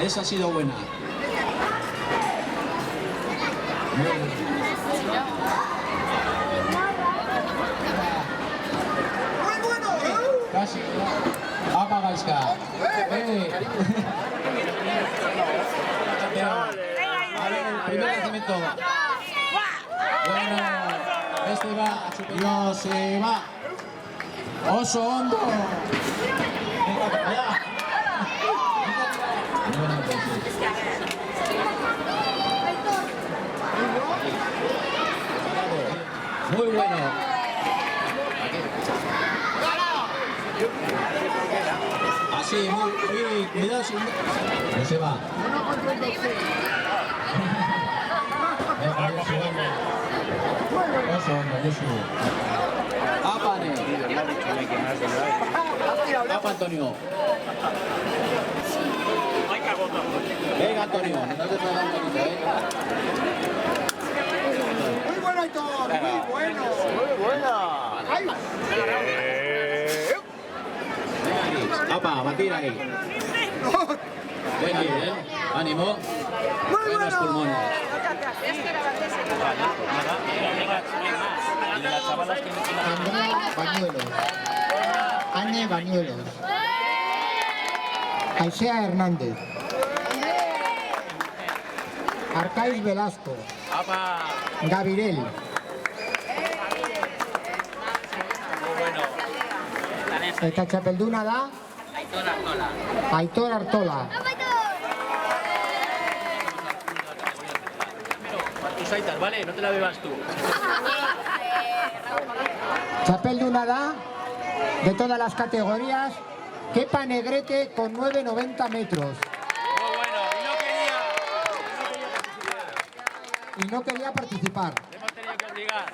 Esa ha sido buena. Muy bien. Casi. Apa Gaiska. Primer lanzamiento. Bueno, este va a superior, se va. Oso hondo. Venga, allá. Muy bueno. Así, muy cuidado. No se va. Apane. Apa Antonio. Venga Antonio, no te puedo dar un poquito, Muy bueno Aitor, muy bueno. Muy buena. Apa, batir ahí. Bien, bien. Ánimo. Buenos pulmones. Bañuelos. Añe Bañuelos. Aisea Hernández. Arcais Velasco. Gavirel. Eta txapelduna da? Aitor Artola. Tus aitas, ¿vale? No te la bebas tú. Txapelduna da de todas las categorías. Kepa Negrete con 9,90 metros. Muy bueno, Y no quería participar. hemos tenido que obligar.